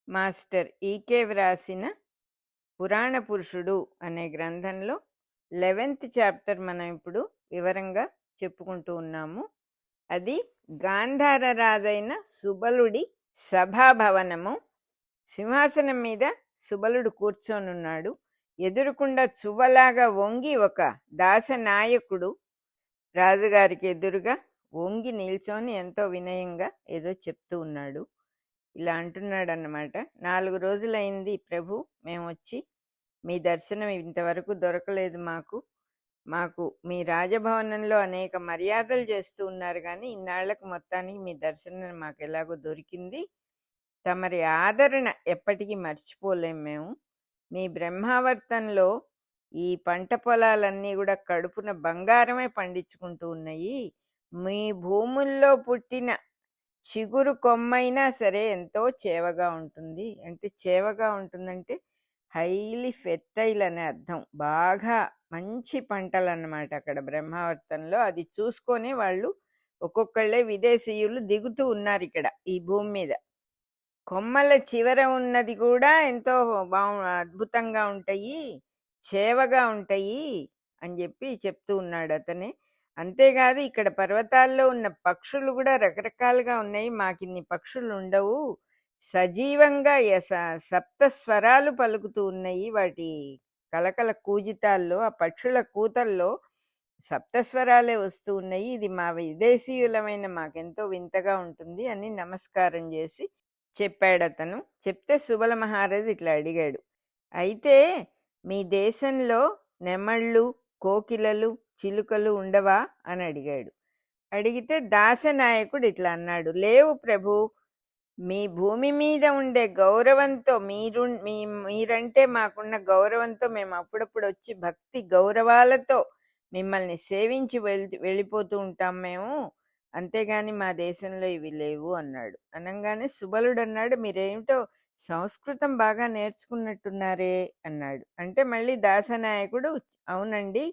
Master ఈకే వ్రాసిన పురాణ పురుషుడు అనే గ్రంథంలో 11th చాప్టర్ మనం ఇప్పుడు వివరంగా చెప్పుకుంటూ ఉన్నాము. అది గాంధార రాజైన సుబలుడి సభాభవనము. సింహాసనం మీద సుబలుడు కూర్చొనున్నాడు. ఎదురుకుండా చువ్వలాగా వంగి ఒక దాసనాయకుడు రాజుగారికి ఎదురుగా వంగి నిల్చొని ఎంతో వినయంగా ఏదో చెప్తూ ఉన్నాడు. ఇలా అంటున్నాడన్నమాట. 4 రోజులైంది ప్రభు మేము వచ్చి, మీ దర్శనం ఇంతవరకు దొరకలేదు మాకు. మాకు మీ రాజభవనంలో అనేక మర్యాదలు చేస్తూ ఉన్నారు కానీ ఇన్నాళ్లకు మొత్తానికి మీ దర్శనం మాకు ఎలాగో దొరికింది. తమరి ఆదరణ ఎప్పటికీ మర్చిపోలేం మేము. మీ బ్రహ్మావర్తంలో ఈ పంట పొలాలన్నీ కూడా కడుపున బంగారమే పండించుకుంటూ ఉన్నాయి. మీ భూముల్లో పుట్టిన చిగురు కొమ్మైనా సరే ఎంతో చేవగా ఉంటుంది. అంటే చేవగా ఉంటుందంటే హైలీ ఫెర్టైల్ అనే అర్థం. బాగా మంచి పంటలు అన్నమాట అక్కడ బ్రహ్మావర్తంలో. అది చూసుకొని వాళ్ళు ఒక్కొక్కళ్ళే విదేశీయులు దిగుతూ ఉన్నారు ఇక్కడ ఈ భూమి మీద. కొమ్మల చివర ఉన్నది కూడా ఎంతో అద్భుతంగా ఉంటాయి, చేవగా ఉంటాయి అని చెప్పి చెప్తూ ఉన్నాడు అతనే. అంతేకాదు ఇక్కడ పర్వతాల్లో ఉన్న పక్షులు కూడా రకరకాలుగా ఉన్నాయి, మాకిన్ని పక్షులు ఉండవు. సజీవంగా సప్త స్వరాలు పలుకుతూ ఉన్నాయి. వాటి కలకల కూజితాల్లో, ఆ పక్షుల కూతల్లో సప్తస్వరాలే వస్తూ ఉన్నాయి. ఇది మా విదేశీయులమైన మాకెంతో వింతగా ఉంటుంది అని నమస్కారం చేసి చెప్పాడు అతను. చెప్తే సుబల మహారాజు ఇట్లా అడిగాడు, అయితే మీ దేశంలో నెమళ్ళు, కోకిలలు, చిలుకలు ఉండవా అని అడిగాడు. అడిగితే దాసనాయకుడు ఇట్లా అన్నాడు, లేవు ప్రభు. మీ భూమి మీద ఉండే గౌరవంతో మీరంటే మాకున్న గౌరవంతో మేము అప్పుడప్పుడు వచ్చి భక్తి గౌరవాలతో మిమ్మల్ని సేవించి వెళ్ళిపోతూ ఉంటాం మేము. అంతేగాని మా దేశంలో ఇవి లేవు అన్నాడు. అనగానే సుబలుడు అన్నాడు, మీరేమిటో సంస్కృతం బాగా నేర్చుకున్నట్టున్నారే అన్నాడు. అంటే మళ్ళీ దాసనాయకుడు, అవునండి,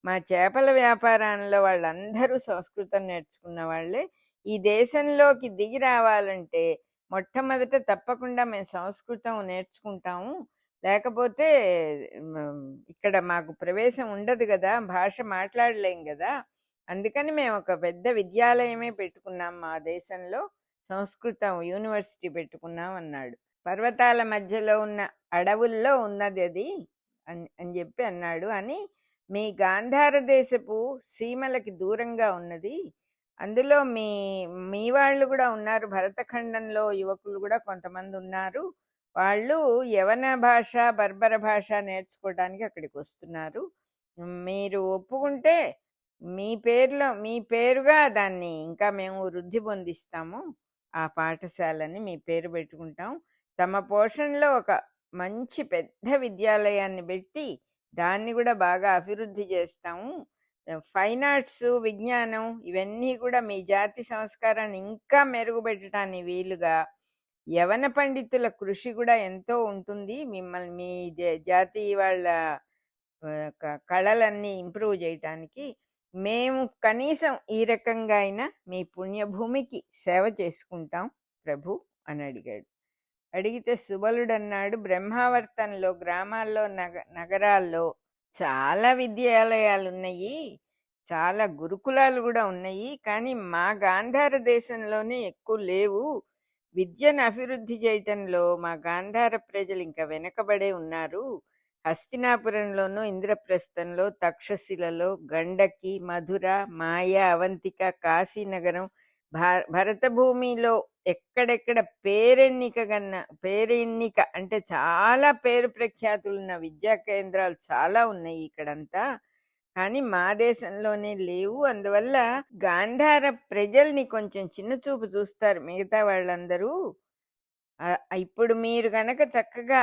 మా చేపల వ్యాపారంలో వాళ్ళందరూ సంస్కృతం నేర్చుకున్న వాళ్ళే. ఈ దేశంలోకి దిగి రావాలంటే మొట్టమొదట తప్పకుండా మేము సంస్కృతం నేర్చుకుంటాము, లేకపోతే ఇక్కడ మాకు ప్రవేశం ఉండదు కదా, భాష మాట్లాడలేం కదా. అందుకని మేము ఒక పెద్ద విద్యాలయమే పెట్టుకున్నాం మా దేశంలో, సంస్కృతం యూనివర్సిటీ పెట్టుకున్నాం అన్నాడు. పర్వతాల మధ్యలో ఉన్న అడవుల్లో ఉన్నది అది అని చెప్పి అన్నాడు. అని మీ గాంధార దేశపు సీమలకి దూరంగా ఉన్నది. అందులో మీ మీ వాళ్ళు కూడా ఉన్నారు, భరతఖండంలో యువకులు కూడా కొంతమంది ఉన్నారు. వాళ్ళు యవన భాష, బర్బర భాష నేర్చుకోవడానికి అక్కడికి వస్తున్నారు. మీరు ఒప్పుకుంటే మీ పేరుగా దాన్ని ఇంకా మేము వృద్ధి పొందిస్తాము. ఆ పాఠశాలని మీ పేరు పెట్టుకుంటాం. తమ పోషణలో ఒక మంచి పెద్ద విద్యాలయాన్ని పెట్టి దాన్ని కూడా బాగా అభివృద్ధి చేస్తాము. ఫైన్ ఆర్ట్స్, విజ్ఞానం ఇవన్నీ కూడా మీ జాతి సంస్కారాన్ని ఇంకా మెరుగుపెట్టడానికి వీలుగా యవన పండితుల కృషి కూడా ఎంతో ఉంటుంది. మిమ్మల్ని మీ జాతి వాళ్ళ కళలన్నీ ఇంప్రూవ్ చేయటానికి మేము కనీసం ఈ రకంగా అయినా మీ పుణ్యభూమికి సేవ చేసుకుంటాం ప్రభు అని అడిగాడు. అడిగితే సుబలుడు అన్నాడు, బ్రహ్మావర్తంలో గ్రామాల్లో నగరాల్లో చాలా విద్యాలయాలు ఉన్నాయి, చాలా గురుకులాలు కూడా ఉన్నాయి, కానీ మా గాంధార దేశంలోనే ఎక్కువ లేవు. విద్యను అభివృద్ధి చేయటంలో మా గాంధార ప్రజలు ఇంకా వెనకబడే ఉన్నారు. హస్తినాపురంలోనూ, ఇంద్రప్రస్థంలో, తక్షశిలలో, గండకి, మధుర, మాయ, అవంతిక, కాశీనగరం, భరత భూమిలో ఎక్కడెక్కడ పేరెన్నిక అంటే చాలా పేరు ప్రఖ్యాతులున్న విద్యా కేంద్రాలు చాలా ఉన్నాయి ఇక్కడంతా, కానీ మా దేశంలోనే లేవు. అందువల్ల గాంధార ప్రజల్ని కొంచెం చిన్న చూపు చూస్తారు మిగతా వాళ్ళందరూ. ఇప్పుడు మీరు గనక చక్కగా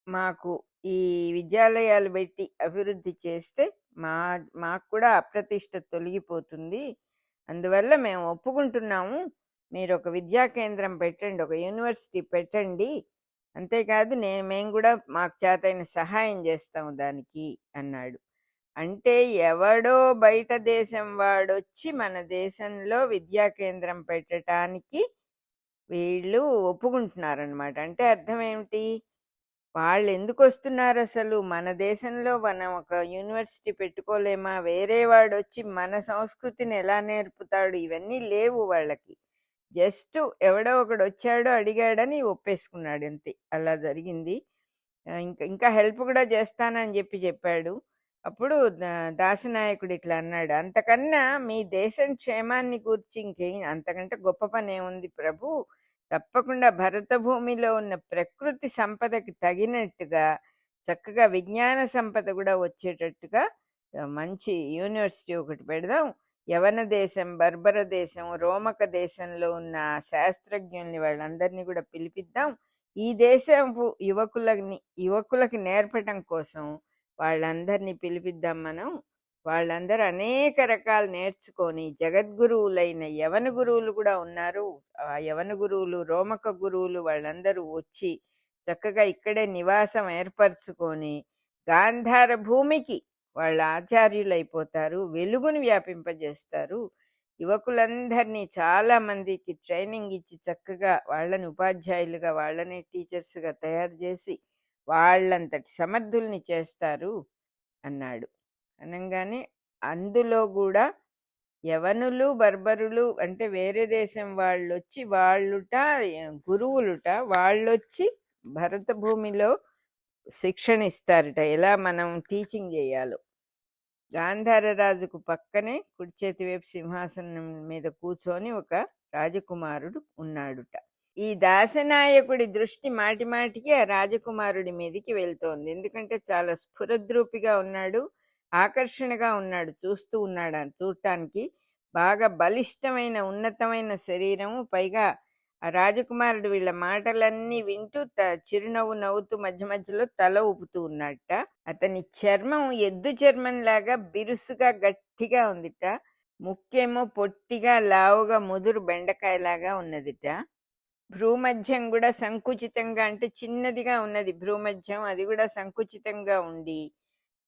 మాకు ఈ విద్యాలయాలు పెట్టి అభివృద్ధి చేస్తే మాకు కూడా అప్రతిష్ట తొలగిపోతుంది. అందువల్ల మేము ఒప్పుకుంటున్నాము, మీరు ఒక విద్యా కేంద్రం పెట్టండి, ఒక యూనివర్సిటీ పెట్టండి. అంతేకాదు మేము కూడా మాకు చేతైన సహాయం చేస్తాము దానికి అన్నాడు. అంటే ఎవడో బయట దేశం వాడొచ్చి మన దేశంలో విద్యా కేంద్రం పెట్టడానికి వీళ్ళు ఒప్పుకుంటున్నారనమాట. అంటే అర్థం ఏమిటి? వాళ్ళెందుకొస్తున్నారసలు? మన దేశంలో మనం ఒక యూనివర్సిటీ పెట్టుకోలేమా? వేరే వాడొచ్చి మన సంస్కృతిని ఎలా నేర్పుతాడు? ఇవన్నీ లేవు వాళ్ళకి. జస్ట్ ఎవడో ఒకడొచ్చాడు, అడిగాడని ఒప్పేసుకున్నాడు అంతే. అలా జరిగింది. ఇంకా హెల్ప్ కూడా చేస్తానని చెప్పాడు. అప్పుడు దాసనాయకుడు ఇట్లా అన్నాడు, "అంతకన్నా మీ దేశం క్షేమాన్ని గూర్చి ఇంకేం అంతకంటే గొప్ప పనేముంది ప్రభు. తప్పకుండా భరత భూమిలో ఉన్న ప్రకృతి సంపదకి తగినట్టుగా చక్కగా విజ్ఞాన సంపద కూడా వచ్చేటట్టుగా మంచి యూనివర్సిటీ ఒకటి పెడదాం. యవన దేశం, బర్బర దేశం, రోమక దేశంలో ఉన్న శాస్త్రజ్ఞుల్ని వాళ్ళందరినీ కూడా పిలిపిద్దాం. ఈ దేశపు యువకులకి నేర్పటం కోసం వాళ్ళందరినీ పిలిపిద్దాం మనం. వాళ్ళందరూ అనేక రకాలు నేర్చుకొని జగద్గురువులైన యవన గురువులు కూడా ఉన్నారు. ఆ యవన గురువులు, రోమక గురువులు వాళ్ళందరూ వచ్చి చక్కగా ఇక్కడే నివాసం ఏర్పరచుకొని గాంధార భూమికి వాళ్ళ ఆచార్యులైపోతారు. వెలుగుని వ్యాపింపజేస్తారు. యువకులందరినీ చాలా మందికి ట్రైనింగ్ ఇచ్చి చక్కగా వాళ్ళని ఉపాధ్యాయులుగా, వాళ్ళని టీచర్స్‌గా తయారు చేసి వాళ్ళంతటి సమర్థుల్ని చేస్తారు అన్నాడు. అనంగానే అందులో గూడా యవనులు, బర్బరులు అంటే వేరే దేశం వాళ్ళొచ్చి గురువులుట వాళ్ళొచ్చి భరత భూమిలో శిక్షణ ఇస్తారట. ఎలా మనం టీచింగ్ చేయాలో. గాంధార రాజుకు పక్కనే కుడి చేతి వైపు సింహాసనం మీద కూర్చొని ఒక రాజకుమారుడు ఉన్నాడుట. ఈ దాసనాయకుడి దృష్టి మాటి మాటికి ఆ రాజకుమారుడి మీదికి వెళ్తోంది. ఎందుకంటే చాలా స్ఫురద్రూపిగా ఉన్నాడు, ఆకర్షణగా ఉన్నాడు, చూడటానికి బాగా బలిష్టమైన ఉన్నతమైన శరీరము. పైగా ఆ రాజకుమారుడు వీళ్ళ మాటలన్నీ వింటూ చిరునవ్వు నవ్వుతూ మధ్య మధ్యలో తల ఊపుతూ ఉన్నట్ట. అతని చర్మం ఎద్దు చర్మం లాగా బిరుసుగా గట్టిగా ఉందిట. ముక్కేమో పొట్టిగా లావుగా ముదురు బెండకాయలాగా ఉన్నదిట. భ్రూమధ్యం కూడా సంకుచితంగా అంటే చిన్నదిగా ఉన్నది భ్రూమధ్యం, అది కూడా సంకుచితంగా ఉండి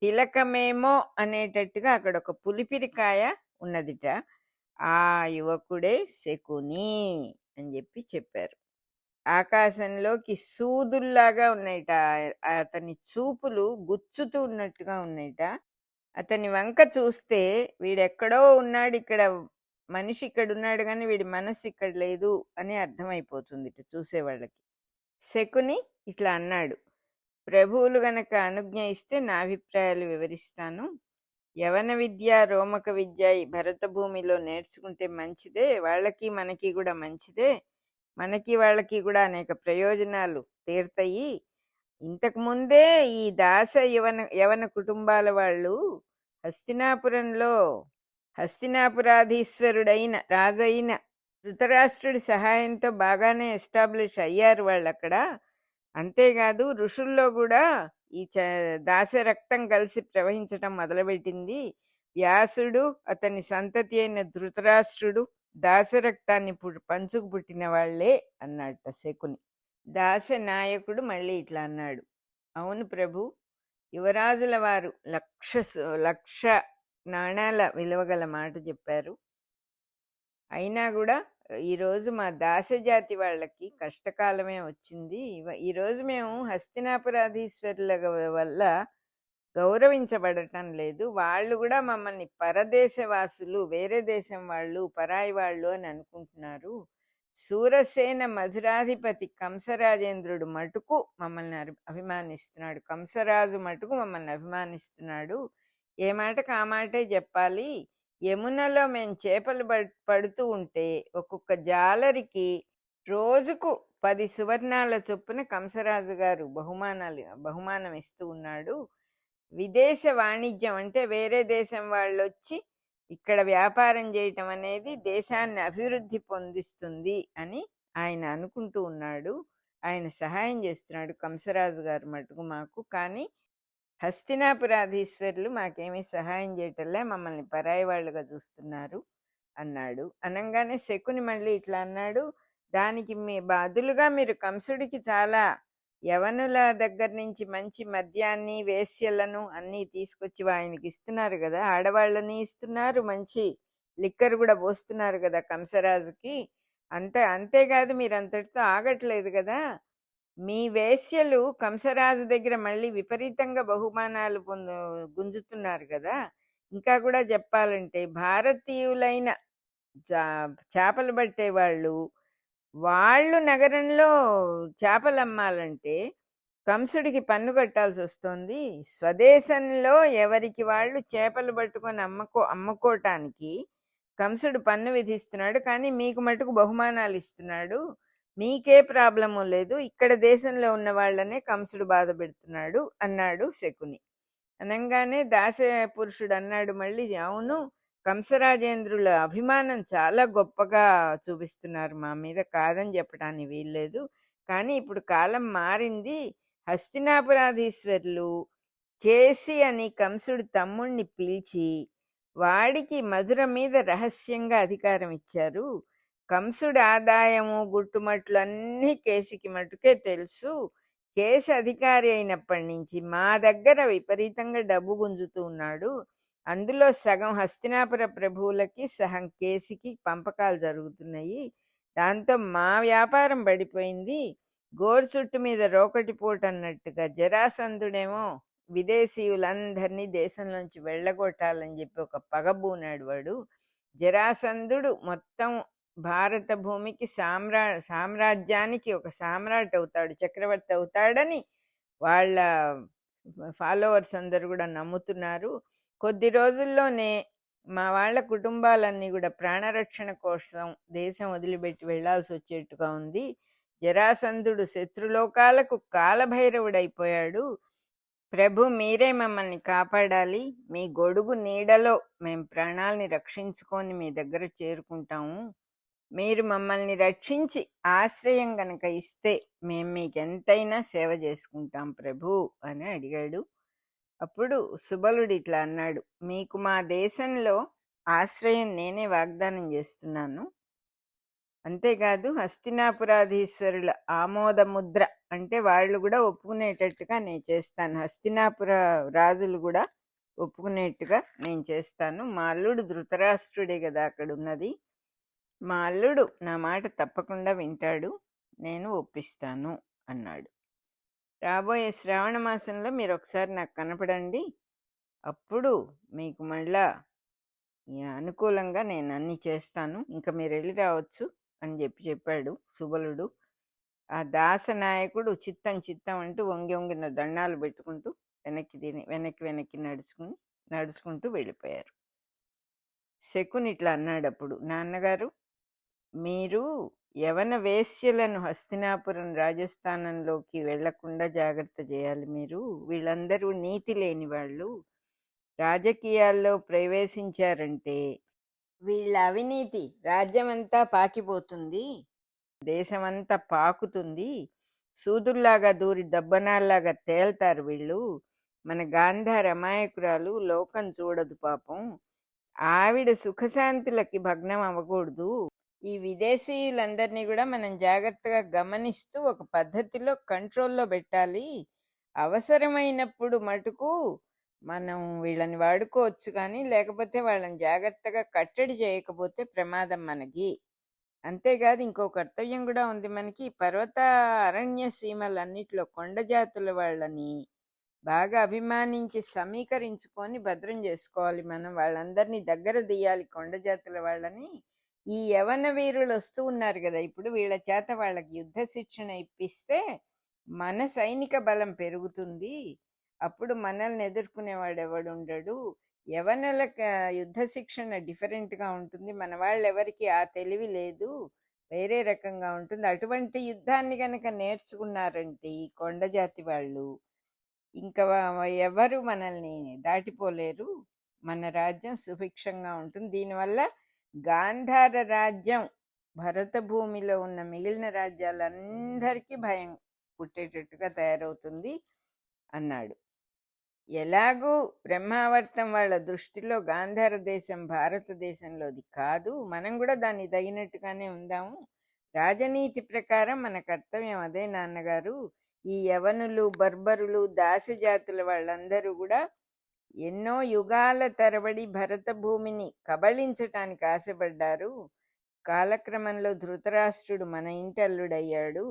తిలకమేమో అనేటట్టుగా అక్కడ ఒక పులిపిరికాయ ఉన్నదిట. ఆ యువకుడే శకుని అని చెప్పారు. ఆకాశంలోకి సూదుల్లాగా ఉన్నాయిట. అతని చూపులు గుచ్చుతూ ఉన్నట్టుగా ఉన్నాయిట. అతని వంక చూస్తే వీడెక్కడో ఉన్నాడు, ఇక్కడ మనిషి ఇక్కడ ఉన్నాడు కానీ వీడి మనస్సు ఇక్కడ లేదు అని అర్థమైపోతుంది చూసేవాళ్ళకి. శకుని ఇట్లా అన్నాడు, ప్రభువులు గనక అనుజ్ఞ ఇస్తే నా అభిప్రాయాలు వివరిస్తాను. యవన విద్య, రోమక విద్య ఈ భరత భూమిలో నేర్చుకుంటే మంచిదే, వాళ్ళకి మనకి కూడా మంచిదే. మనకి వాళ్ళకి కూడా అనేక ప్రయోజనాలు తీరుతాయి. ఇంతకు ముందే ఈ యవన కుటుంబాల వాళ్ళు హస్తినాపురంలో హస్తినాపురాధీశ్వరుడైన రాజైన ధృతరాష్ట్రుడి సహాయంతో బాగానే ఎస్టాబ్లిష్ అయ్యారు వాళ్ళు అక్కడ. అంతేకాదు ఋషుల్లో కూడా ఈ దాస రక్తం కలిసి ప్రవహించటం మొదలుపెట్టింది. వ్యాసుడు, అతని సంతతి అయిన ధృతరాష్ట్రుడు దాసరక్తాన్ని పంచుకు పుట్టిన వాళ్లే అన్నట్ట శకుని. దాస నాయకుడు మళ్ళీ ఇట్లా అన్నాడు, అవును ప్రభు, యువరాజుల వారు లక్ష నాణాల విలువగల మాట చెప్పారు. అయినా కూడా ఈరోజు మా దాసజాతి వాళ్ళకి కష్టకాలమే వచ్చింది. ఈరోజు మేము హస్తినాపురాధీశ్వరుల వల్ల గౌరవించబడటం లేదు. వాళ్ళు కూడా మమ్మల్ని పరదేశవాసులు, వేరే దేశం వాళ్ళు, పరాయి వాళ్ళు అని అనుకుంటున్నారు. సూరసేన మధురాధిపతి కంసరాజేంద్రుడు మటుకు మమ్మల్ని అభిమానిస్తున్నాడు. కంసరాజు మటుకు మమ్మల్ని అభిమానిస్తున్నాడు. ఏ మాటకు ఆ మాటే చెప్పాలి. యమునలో మేము చేపలు పడుతూ ఉంటే ఒక్కొక్క జాలరికి రోజుకు 10 సువర్ణాల చొప్పున కంసరాజు గారు బహుమానం ఇస్తూ ఉన్నాడు. విదేశ వాణిజ్యం అంటే వేరే దేశం వాళ్ళు వచ్చి ఇక్కడ వ్యాపారం చేయటం అనేది దేశాన్ని అభివృద్ధి పొందిస్తుంది అని ఆయన అనుకుంటూ ఉన్నాడు. ఆయన సహాయం చేస్తున్నాడు కంసరాజు గారు మటుకు మాకు. కానీ హస్తినాపురాధీశ్వరులు మాకేమీ సహాయం చేయటంలే, మమ్మల్ని పరాయి వాళ్ళుగా చూస్తున్నారు అన్నాడు. అనగానే శకుని మళ్ళీ ఇట్లా అన్నాడు, దానికి మీ బదులుగా మీరు కంసుడికి చాలా యవనుల దగ్గర నుంచి మంచి మద్యాన్ని, వేశ్యలను అన్నీ తీసుకొచ్చి ఆయనకి ఇస్తున్నారు కదా, ఆడవాళ్ళని ఇస్తున్నారు, మంచి లిక్కర్ కూడా పోస్తున్నారు కదా కంసరాజుకి. అంతేకాదు, మీరు అంతటితో ఆగట్లేదు కదా. మీ వేశ్యలు కంసరాజు దగ్గర మళ్ళీ విపరీతంగా బహుమానాలు గుంజుతున్నారు కదా. ఇంకా కూడా చెప్పాలంటే భారతీయులైన చేపలు పట్టే వాళ్ళు నగరంలో చేపలు అమ్మాలంటే కంసుడికి పన్ను కట్టాల్సి వస్తుంది. స్వదేశంలో ఎవరికి వాళ్ళు చేపలు పట్టుకొని అమ్ముకోటానికి కంసుడు పన్ను విధిస్తున్నాడు, కానీ మీకు మటుకు బహుమానాలు ఇస్తున్నాడు. మీకే ప్రాబ్లము లేదు, ఇక్కడ దేశంలో ఉన్న వాళ్ళనే కంసుడు బాధ పెడుతున్నాడు అన్నాడు శకుని. అనంగానే దాస పురుషుడు అన్నాడు మళ్ళీ, అవును, కంసరాజేంద్రుల అభిమానం చాలా గొప్పగా చూపిస్తున్నారు మా మీద, కాదని చెప్పడానికి వీల్లేదు. కానీ ఇప్పుడు కాలం మారింది. హస్తినాపురాధీశ్వరులు కేసి అని కంసుడు తమ్ముణ్ణి పిలిచి వాడికి మధుర మీద రహస్యంగా అధికారం ఇచ్చారు. కంసుడి ఆదాయము గుట్టుమట్లు అన్నీ కేసికి మటుకే తెలుసు. కేసు అధికారి అయినప్పటి నుంచి మా దగ్గర విపరీతంగా డబ్బు గుంజుతూ ఉన్నాడు. అందులో సగం హస్తినాపుర ప్రభువులకి సగం కేసికి పంపకాలు జరుగుతున్నాయి. దాంతో మా వ్యాపారం పడిపోయింది. గోరు చుట్టు మీద రోకటి పోటు అన్నట్టుగా జరాసంధుడేమో విదేశీయులందరినీ దేశంలోంచి వెళ్ళగొట్టాలని చెప్పి ఒక పగబూనాడు వాడు. జరాసంధుడు మొత్తం భారత భూమికి సామ్రాజ్యానికి ఒక సామ్రాట్ అవుతాడు, చక్రవర్తి అవుతాడని వాళ్ళ ఫాలోవర్స్ అందరూ కూడా నమ్ముతున్నారు. కొద్ది రోజుల్లోనే మా వాళ్ళ కుటుంబాలన్నీ కూడా ప్రాణరక్షణ కోసం దేశం వదిలిపెట్టి వెళ్లాల్సి వచ్చేట్టుగా ఉంది. జరాసంధుడు శత్రులోకాలకు కాలభైరవుడైపోయాడు. ప్రభు, మీరే మమ్మల్ని కాపాడాలి. మీ గొడుగు నీడలో మేము ప్రాణాలని రక్షించుకొని మీ దగ్గర చేరుకుంటాము. మీరు మమ్మల్ని రక్షించి ఆశ్రయం గనక ఇస్తే మేము మీకు ఎంతైనా సేవ చేసుకుంటాం ప్రభు అని అడిగాడు. అప్పుడు సుబలుడు ఇట్లా అన్నాడు, మీకు మా దేశంలో ఆశ్రయం నేనే వాగ్దానం చేస్తున్నాను. అంతేకాదు హస్తినాపురాధీశ్వరుల ఆమోద ముద్ర అంటే వాళ్ళు కూడా ఒప్పుకునేటట్టుగా నేను చేస్తాను. హస్తినాపుర రాజులు కూడా ఒప్పుకునేట్టుగా నేను చేస్తాను. మా అల్లుడు ధృతరాష్ట్రుడే కదా అక్కడ ఉన్నది. మా అల్లుడు నా మాట తప్పకుండా వింటాడు, నేను ఒప్పిస్తాను అన్నాడు. రాబోయే శ్రావణ మాసంలో మీరు ఒకసారి నాకు కనపడండి, అప్పుడు మీకు మళ్ళా అనుకూలంగా నేను అన్నీ చేస్తాను, ఇంకా మీరు వెళ్ళి రావచ్చు అని చెప్పాడు సుబలుడు. ఆ దాసనాయకుడు చిత్తం చిత్తం అంటూ వంగి వంగిన దండాలు పెట్టుకుంటూ వెనక్కి నడుచుకుంటూ వెళ్ళిపోయారు. శకుని ఇట్లా అన్నాడు అప్పుడు, నాన్నగారు, మీరు యవన వేశ్యలను హస్తినాపురం రాజస్థానంలోకి వెళ్లకుండా జాగ్రత్త చేయాలి. మీరు వీళ్ళందరూ నీతి లేని వాళ్ళు, రాజకీయాల్లో ప్రవేశించారంటే వీళ్ళ అవినీతి రాజ్యమంతా పాకిపోతుంది, దేశమంతా పాకుతుంది, సూదుల్లాగా దూరి దబ్బనాల్లాగా తేల్తారు వీళ్ళు. మన గాంధార అమాయకురాలు, లోకం చూడదు పాపం, ఆవిడ సుఖశాంతులకి భగ్నం అవ్వకూడదు. ఈ విదేశీయులందరినీ కూడా మనం జాగ్రత్తగా గమనిస్తూ ఒక పద్ధతిలో కంట్రోల్లో పెట్టాలి. అవసరమైనప్పుడు మటుకు మనం వీళ్ళని వాడుకోవచ్చు, కానీ లేకపోతే వాళ్ళని జాగ్రత్తగా కట్టడి చేయకపోతే ప్రమాదం మనకి. అంతేకాదు ఇంకో కర్తవ్యం కూడా ఉంది మనకి. పర్వత అరణ్య సీమలన్నిట్లో కొండ జాతుల వాళ్ళని బాగా అభిమానించి సమీకరించుకొని భద్రం చేసుకోవాలి. మనం వాళ్ళందరినీ దగ్గర తీయాలి, కొండ జాతుల వాళ్ళని. ఈ యవన వీరులు వస్తూ ఉన్నారు కదా ఇప్పుడు, వీళ్ళ చేత వాళ్ళకి యుద్ధ శిక్షణ ఇప్పిస్తే మన సైనిక బలం పెరుగుతుంది. అప్పుడు మనల్ని ఎదుర్కొనేవాడు ఎవడు ఉండడు. యవనులకు యుద్ధ శిక్షణ డిఫరెంట్గా ఉంటుంది, మన వాళ్ళు ఎవరికి ఆ తెలివి లేదు, వేరే రకంగా ఉంటుంది. అటువంటి యుద్ధాన్ని కనుక నేర్చుకున్నారంటే ఈ కొండ జాతి వాళ్ళు ఇంకా ఎవరు మనల్ని దాటిపోలేరు, మన రాజ్యం సుభిక్షంగా ఉంటుంది. దీనివల్ల గాంధార రాజ్యం భరత భూమిలో ఉన్న మిగిలిన రాజ్యాలందరికీ భయం పుట్టేటట్టుగా తయారవుతుంది అన్నాడు. ఎలాగూ బ్రహ్మావర్తం వాళ్ళ దృష్టిలో గాంధార దేశం భారతదేశంలోది కాదు, మనం కూడా దాన్ని తగినట్టుగానే ఉందాము. రాజనీతి ప్రకారం మన కర్తవ్యం అదే నాన్నగారు. ఈ యవనులు, బర్బరులు, దాసజాతుల వాళ్ళందరూ కూడా ఎన్నో యుగాల తరబడి భరత భూమిని కబళించటానికి ఆశపడ్డారు. కాలక్రమంలో ధృతరాష్ట్రుడు మన ఇంటి అల్లుడయ్యాడు.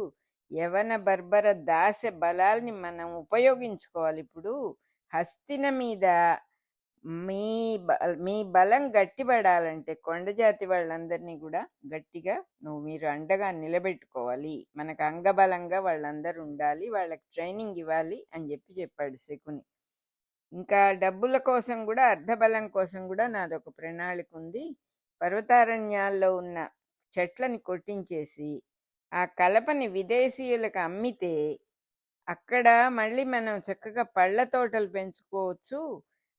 యవన బర్బర దాస బలాల్ని మనం ఉపయోగించుకోవాలి. ఇప్పుడు హస్తిన మీద మీ మీ బలం గట్టిపడాలంటే కొండ జాతి వాళ్ళందరినీ కూడా గట్టిగా మీరు అండగా నిలబెట్టుకోవాలి. మనకు అంగబలంగా వాళ్ళందరూ ఉండాలి, వాళ్ళకి ట్రైనింగ్ ఇవ్వాలి అని చెప్పాడు శకుని. ఇంకా డబ్బుల కోసం కూడా, అర్ధబలం కోసం కూడా నాదొక ప్రణాళిక ఉంది. పర్వతారణ్యాల్లో ఉన్న చెట్లని కొట్టించేసి ఆ కలపని విదేశీయులకు అమ్మితే అక్కడ మళ్ళీ మనం చక్కగా పళ్ళ తోటలు పెంచుకోవచ్చు.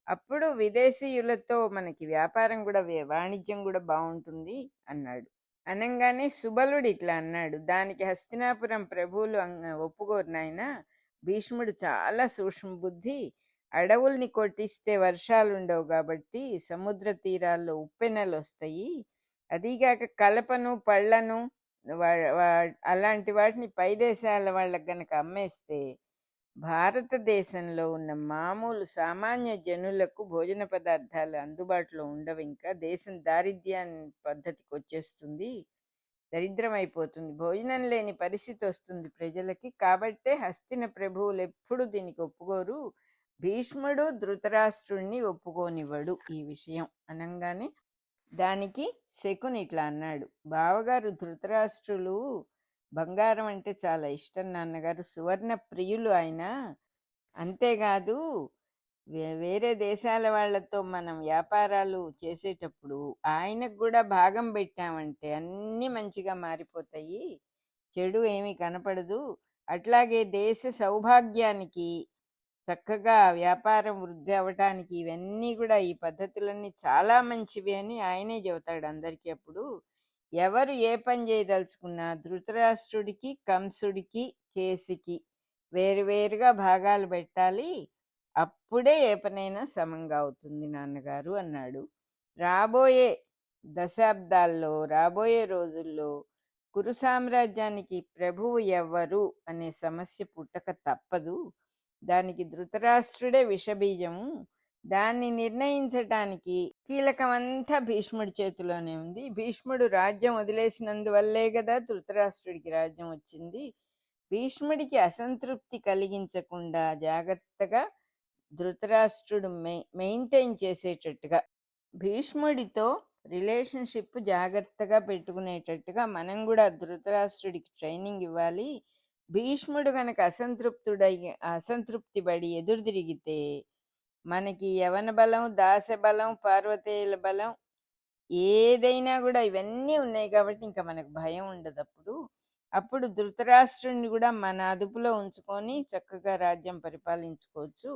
అప్పుడు విదేశీయులతో మనకి వ్యాపారం కూడా, వాణిజ్యం కూడా బాగుంటుంది అన్నాడు. అనంగానే సుబలుడు ఇట్లా అన్నాడు, దానికి హస్తినాపురం ప్రభువులు ఒప్పుకోరు నాయన. భీష్ముడు చాలా సూక్ష్మ బుద్ధి. అడవుల్ని కొట్టిస్తే వర్షాలు ఉండవు కాబట్టి సముద్ర తీరాల్లో ఉప్పెనలు వస్తాయి. అదీగాక కలపను పళ్ళను అలాంటి వాటిని పై దేశాల వాళ్ళకి గనక అమ్మేస్తే భారతదేశంలో ఉన్న మామూలు సామాన్య జనులకు భోజన పదార్థాలు అందుబాటులో ఉండవు. ఇంకా దేశం దారిద్ర్యాన్ని పద్ధతికి వచ్చేస్తుంది, దరిద్రం అయిపోతుంది, భోజనం లేని పరిస్థితి వస్తుంది ప్రజలకి. కాబట్టే హస్తిన ప్రభువులు ఎప్పుడు దీనికి ఒప్పుకోరు. భీష్ముడు ధృతరాష్ట్రుణ్ణి ఒప్పుకోనివ్వడు ఈ విషయం అనంగానే దానికి శకుని ఇట్లా అన్నాడు, బావగారు ధృతరాష్ట్రులు బంగారం అంటే చాలా ఇష్టం నాన్నగారు, సువర్ణ ప్రియులు ఆయన. అంతేకాదు వేరే దేశాల వాళ్ళతో మనం వ్యాపారాలు చేసేటప్పుడు ఆయనకు కూడా భాగం పెట్టామంటే అన్నీ మంచిగా మారిపోతాయి, చెడు ఏమీ కనపడదు. అట్లాగే దేశ సౌభాగ్యానికి, చక్కగా వ్యాపారం వృద్ధి అవ్వటానికి ఇవన్నీ కూడా, ఈ పద్ధతులన్నీ చాలా మంచివి అని ఆయనే చెబుతాడు అందరికీ. అప్పుడు ఎవరు ఏ పని చేయదలుచుకున్నా ధృతరాష్ట్రుడికి, కంసుడికి, కేసికి వేరువేరుగా భాగాలు పెట్టాలి. అప్పుడే ఏ పనైనా సమంగా అవుతుంది నాన్నగారు అన్నాడు. రాబోయే దశాబ్దాల్లో, రాబోయే రోజుల్లో కురు సామ్రాజ్యానికి ప్రభువు ఎవ్వరు అనే సమస్య పుట్టక తప్పదు. దానికి ధృతరాష్ట్రుడే విషబీజము. దాన్ని నిర్ణయించటానికి కీలకమంతా భీష్ముడి చేతిలోనే ఉంది. భీష్ముడు రాజ్యం వదిలేసినందువల్లే కదా ధృతరాష్ట్రుడికి రాజ్యం వచ్చింది. భీష్ముడికి అసంతృప్తి కలిగించకుండా జాగ్రత్తగా ధృతరాష్ట్రుడు మెయింటైన్ చేసేటట్టుగా, భీష్ముడితో రిలేషన్షిప్ జాగ్రత్తగా పెట్టుకునేటట్టుగా మనం కూడా ధృతరాష్ట్రుడికి ట్రైనింగ్ ఇవ్వాలి. భీష్ముడు గనక అసంతృప్తి పడి ఎదురు తిరిగితే మనకి యవన బలం, దాస బలం, పార్వతీయుల బలం ఏదైనా కూడా ఇవన్నీ ఉన్నాయి కాబట్టి ఇంకా మనకు భయం ఉండదు. అప్పుడు ధృతరాష్ట్రుడిని కూడా మన అదుపులో ఉంచుకొని చక్కగా రాజ్యం పరిపాలించుకోవచ్చు.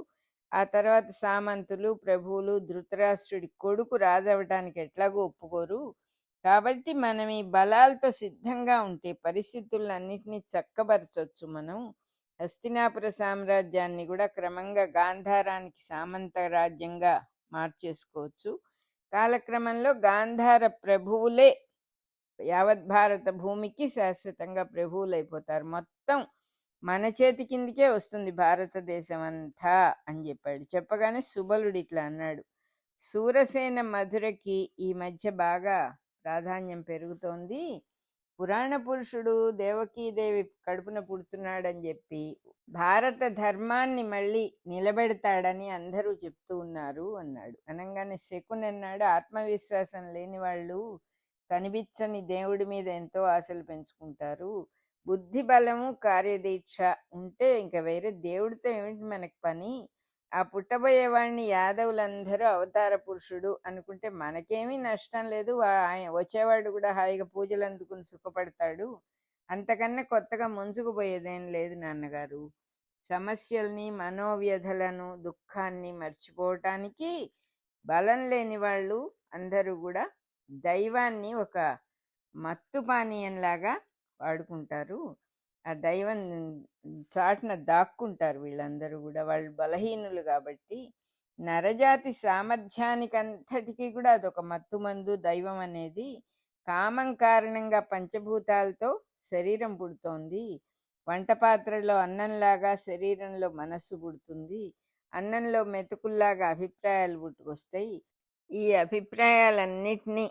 ఆ తర్వాత సామంతులు, ప్రభువులు ధృతరాష్ట్రుడి కొడుకు రాజవటానికి ఎట్లాగో ఒప్పుకోరు. కాబట్టి మనం ఈ బలాలతో సిద్ధంగా ఉంటే పరిస్థితులన్నిటినీ చక్కబరచవచ్చు. మనం హస్తినాపుర సామ్రాజ్యాన్ని కూడా క్రమంగా గాంధారానికి సామంత రాజ్యంగా మార్చేసుకోవచ్చు. కాలక్రమంలో గాంధార ప్రభువులే యావత్ భారత భూమికి శాశ్వతంగా ప్రభువులు అయిపోతారు. మొత్తం మన చేతి కిందికే వస్తుంది భారతదేశం అంతా అని చెప్పాడు. చెప్పగానే సుబలుడు ఇట్లా అన్నాడు, సూరసేన మధురకి ఈ మధ్య బాగా ప్రాధాన్యం పెరుగుతోంది. పురాణ పురుషుడు దేవకీదేవి కడుపున పుడుతున్నాడని చెప్పి భారత ధర్మాన్ని మళ్ళీ నిలబెడతాడని అందరూ చెప్తూ ఉన్నారు అన్నాడు. అనగానే శకుని అన్నాడు, ఆత్మవిశ్వాసం లేని వాళ్ళు కనిపించని దేవుడి మీద ఎంతో ఆశలు పెంచుకుంటారు. బుద్ధి బలము, కార్యదీక్ష ఉంటే ఇంకా వేరే దేవుడితో ఏమిటి మనకి పని? ఆ పుట్టబోయేవాడిని యాదవులందరూ అవతార పురుషుడు అనుకుంటే మనకేమీ నష్టం లేదు. వచ్చేవాడు కూడా హాయిగా పూజలు అందుకుని సుఖపడతాడు. అంతకన్నా కొత్తగా ముంచుకుపోయేదేం లేదు నాన్నగారు. సమస్యల్ని, మనోవ్యధలను, దుఃఖాన్ని మర్చిపోవటానికి బలం లేని వాళ్ళు అందరూ కూడా దైవాన్ని ఒక మత్తు పానీయంలాగా వాడుకుంటారు. ఆ దైవం చాటున దాక్కుంటారు వీళ్ళందరూ కూడా. వాళ్ళు బలహీనులు కాబట్టి నరజాతి సామర్థ్యానికంతటికీ కూడా అదొక మత్తుమందు దైవం అనేది. కామం కారణంగా పంచభూతాలతో శరీరం పుడుతోంది. వంట పాత్రలో అన్నంలాగా శరీరంలో మనస్సు పుడుతుంది. అన్నంలో మెతుకుల్లాగా అభిప్రాయాలు పుట్టుకొస్తాయి. ఈ అభిప్రాయాలన్నిటినీ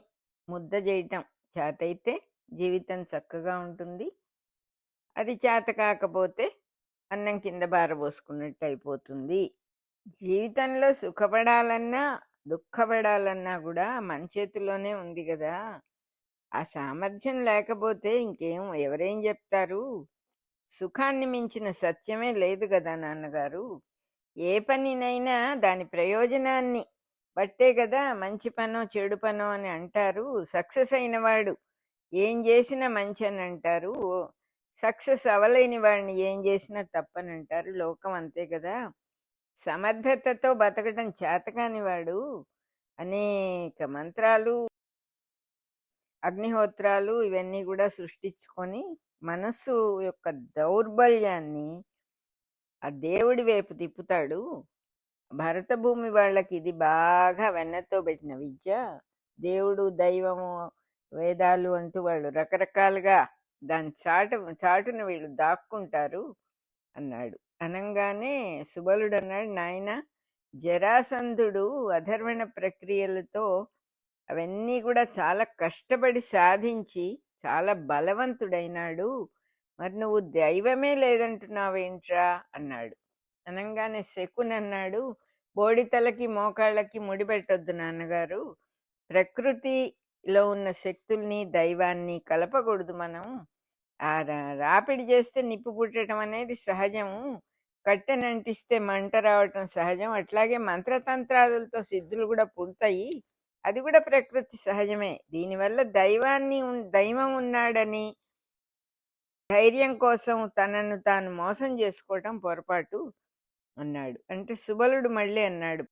ముద్ద చేయటం చేతైతే జీవితం చక్కగా ఉంటుంది. అది చేత కాకపోతే అన్నం కింద పారబోసుకున్నట్టు అయిపోతుంది. జీవితంలో సుఖపడాలన్నా, దుఃఖపడాలన్నా గూడా మన చేతుల్లోనే ఉంది గదా! ఆ సామర్థ్యం లేకపోతే ఇంకేం ఎవరేం జెప్తారు? సుఖాన్ని మించిన సత్యమే లేదు గదా నాన్నగారు! ఏ పనినైనా దాని ప్రయోజనాన్ని బట్టే గదా మంచి పనో, చెడు పనో అని అంటారు. సక్సెస్ అయినవాడు ఏం జేసినా మంచని అంటారు. సక్సెస్ అవ్వలేని వాడిని ఏం జేసినా తప్పనంటారు. లోకం అంతే గదా! సమర్థతతో బతకడం చేతకాని వాడు అనేక మంత్రాలు, అగ్నిహోత్రాలు ఇవన్నీ గూడా సృష్టించుకొని మనస్సు యొక్క దౌర్బల్యాన్ని ఆ దేవుడి వైపు తిప్పుతాడు. భరత భూమి వాళ్ళకి ఇది బాగా వెన్నతో పెట్టిన విద్య. దేవుడు, దైవము, వేదాలు అంటూ వాళ్ళు రకరకాలుగా దాని చాటున వీళ్ళు దాక్కుంటారు అన్నాడు. అనంగానే సుబలుడు అన్నాడు, నాయన జరాసంధుడు అధర్వణ ప్రక్రియలతో అవన్నీ కూడా చాలా కష్టపడి సాధించి చాలా బలవంతుడైనాడు. మరి నువ్వు దైవమే లేదంటున్నావేంట్రా అన్నాడు. అనంగానే శకుని అన్నాడు, బోడితలకి మోకాళ్ళకి ముడిపెట్టొద్దు నాన్నగారు. ప్రకృతిలో ఉన్న శక్తుల్ని దైవాన్ని కలపకూడదు మనం. ఆ రాపిడి చేస్తే నిప్పు పుట్టడం అనేది సహజము. కట్టెనంటిస్తే మంట రావటం సహజం. అట్లాగే మంత్రతంత్రాలతో సిద్ధులు కూడా పుడతాయి. అది కూడా ప్రకృతి సహజమే. దీనివల్ల దైవం ఉన్నాడని ధైర్యం కోసం తనను తాను మోసం చేసుకోవటం పొరపాటు అన్నాడు. అంటే సుబలుడు మళ్ళీ అన్నాడు,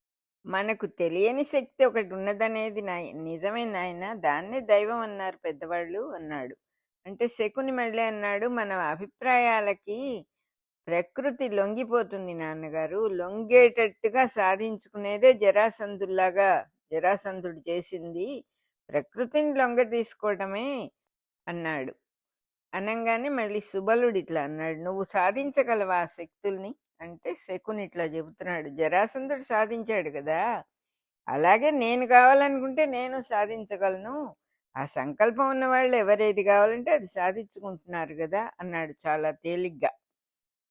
మనకు తెలియని శక్తి ఒకటి ఉన్నదనేది నిజమే నాయన, దాన్నే దైవం అన్నారు పెద్దవాళ్ళు అన్నాడు. అంటే శకుని మళ్ళీ అన్నాడు, మన అభిప్రాయాలకి ప్రకృతి లొంగిపోతుంది నాన్నగారు. లొంగేటట్టుగా సాధించుకునేదే జరాసంధుడు చేసింది. ప్రకృతిని లొంగ తీసుకోవటమే అన్నాడు. అనంగానే మళ్ళీ సుబలుడు ఇట్లా అన్నాడు, నువ్వు సాధించగలవా ఆ శక్తుల్ని అంటే శకుని ఇట్లా చెబుతున్నాడు, జరాసంధుడు సాధించాడు కదా, అలాగే నేను కావాలనుకుంటే నేను సాధించగలను. ఆ సంకల్పం ఉన్న వాళ్ళు ఎవరేది కావాలంటే అది సాధించుకుంటున్నారు కదా అన్నాడు చాలా తేలిగ్గా.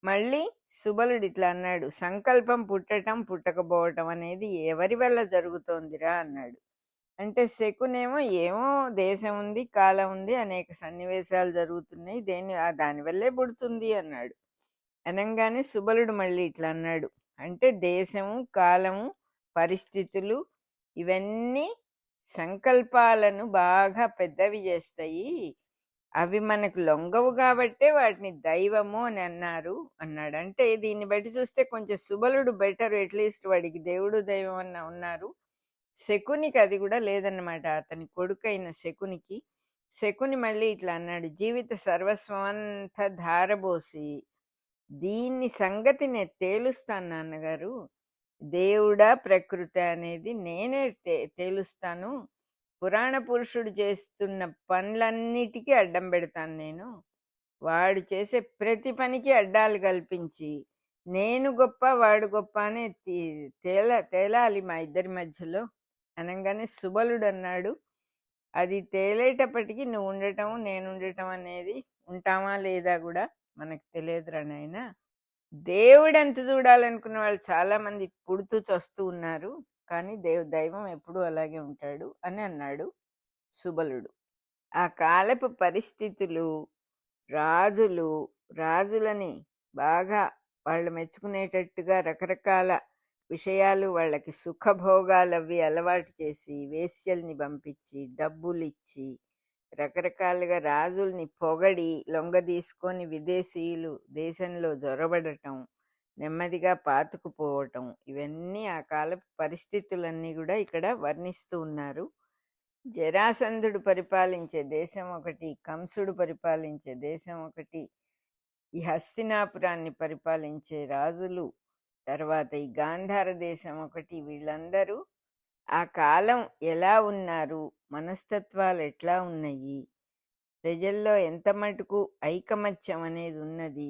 మళ్ళీ సుబలుడు ఇట్లా అన్నాడు, సంకల్పం పుట్టటం పుట్టకపోవటం అనేది ఎవరి వల్ల జరుగుతోందిరా అన్నాడు. అంటే శకునేమో ఏమో దేశం ఉంది, కాలం ఉంది, అనేక సన్నివేశాలు జరుగుతున్నాయి, దానివల్లే పుడుతుంది అన్నాడు. అనంగానే సుబలుడు మళ్ళీ ఇట్లా అన్నాడు, అంటే దేశము, కాలము, పరిస్థితులు ఇవన్నీ సంకల్పాలను బాగా పెద్దవి చేస్తాయి. అవి మనకు లొంగవు కాబట్టే వాటిని దైవము అని అన్నాడు. అంటే దీన్ని బట్టి చూస్తే కొంచెం సుబలుడు బెటర్, అట్లీస్ట్ వాడికి దేవుడు దైవం అన్న ఉన్నారు. శకునికి అది కూడా లేదన్నమాట, అతని కొడుకైన శకునికి. శకుని మళ్ళీ ఇట్లా అన్నాడు, జీవిత సర్వస్వం అంతా ధారబోసి దీన్ని సంగతి నేను తేలుస్తాను నాన్నగారు. దేవుడా ప్రకృతి అనేది నేనే తేలుస్తాను. పురాణ పురుషుడు చేస్తున్న పనులన్నిటికీ అడ్డం పెడతాను నేను. వాడు చేసే ప్రతి పనికి అడ్డాలు కల్పించి నేను గొప్ప వాడు గొప్ప అనే తేలాలి మా ఇద్దరి మధ్యలో అనంగానే సుబలుడు అన్నాడు, అది తేలేటప్పటికి నువ్వు ఉండటం నేను ఉండటం అనేది ఉంటామా లేదా కూడా మనకు తెలియదురా నాయన. దేవుడు ఎంత చూడాలనుకున్న వాళ్ళు చాలా మంది పుడుతూ చస్తూ ఉన్నారు, కానీ దైవం ఎప్పుడూ అలాగే ఉంటాడు అని అన్నాడు సుబలుడు. ఆ కాలపు పరిస్థితులు, రాజులని బాగా వాళ్ళు మెచ్చుకునేటట్టుగా రకరకాల విషయాలు, వాళ్ళకి సుఖభోగాలు అవి అలవాటు చేసి వేశ్యల్ని పంపించి డబ్బులిచ్చి రకరకాలుగా రాజుల్ని పొగడి లొంగ తీసుకొని విదేశీయులు దేశంలో జొరబడటం, నెమ్మదిగా పాతుకుపోవటం, ఇవన్నీ ఆ కాలపు పరిస్థితులన్నీ కూడా ఇక్కడ వర్ణిస్తూ ఉన్నారు. జరాసంధుడు పరిపాలించే దేశం ఒకటి, కంసుడు పరిపాలించే దేశం ఒకటి, ఈ హస్తినాపురాన్ని పరిపాలించే రాజులు, తర్వాత ఈ గాంధార దేశం ఒకటి, వీళ్ళందరూ ఆ కాలం ఎలా ఉన్నారు, మనస్తత్వాలు ఎట్లా ఉన్నాయి, ప్రజల్లో ఎంత మటుకు ఐకమత్యం అనేది ఉన్నది,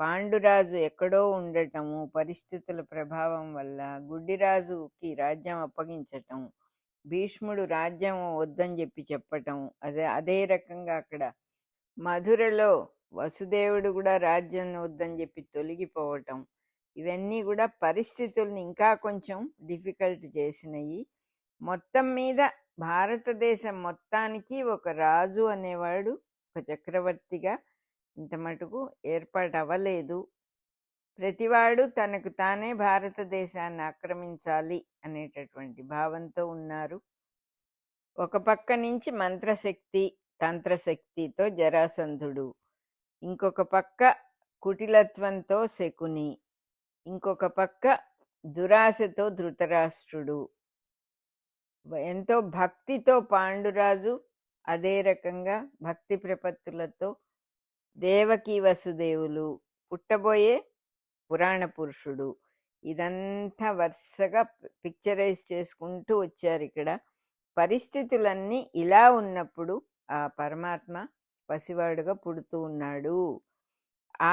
పాండురాజు ఎక్కడో ఉండటము పరిస్థితుల ప్రభావం వల్ల గుడ్డిరాజుకి రాజ్యం అప్పగించటం, భీష్ముడు రాజ్యం వద్దని చెప్పటం, అదే రకంగా అక్కడ మధురలో వసుదేవుడు కూడా రాజ్యం వద్దని చెప్పి తొలగిపోవటం, ఇవన్నీ కూడా పరిస్థితుల్ని ఇంకా కొంచెం డిఫికల్ట్ చేసినాయి. మొత్తం మీద భారతదేశం మొత్తానికి ఒక రాజు అనేవాడు, ఒక చక్రవర్తిగా ఇంత మటుకు ఏర్పాటు అవ్వలేదు. ప్రతివాడు తనకు తానే భారతదేశాన్ని ఆక్రమించాలి అనేటటువంటి భావంతో ఉన్నారు. ఒక పక్క నుంచి మంత్రశక్తి తంత్రశక్తితో జరాసంధుడు, ఇంకొక పక్క కుటిలత్వంతో శకుని, ఇంకొక పక్క దురాశతో ధృతరాష్ట్రుడు, ఎంతో భక్తితో పాండురాజు, అదే రకంగా భక్తి ప్రపత్తులతో దేవకీ వసుదేవులు, పుట్టబోయే పురాణ పురుషుడు, ఇదంతా వరుసగా పిక్చరైజ్ చేసుకుంటూ వచ్చారు. ఇక్కడ పరిస్థితులన్నీ ఇలా ఉన్నప్పుడు ఆ పరమాత్మ పసివాడుగా పుడుతూ ఉన్నాడు.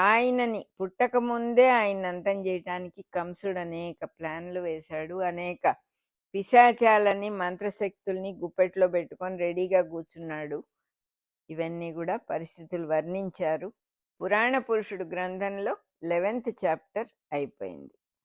ఆయనని పుట్టకముందే ఆయన అంతం చేయటానికి కంసుడు అనేక ప్లాన్లు వేశాడు. అనేక పిశాచాలని మంత్రశక్తుల్ని గుప్పెట్లో పెట్టుకొని రెడీగా కూర్చున్నాడు. ఇవన్నీ కూడా పరిస్థితులు వర్ణించారు. పురాణ పురుషుడు గ్రంథంలో 11th చాప్టర్ అయిపోయింది.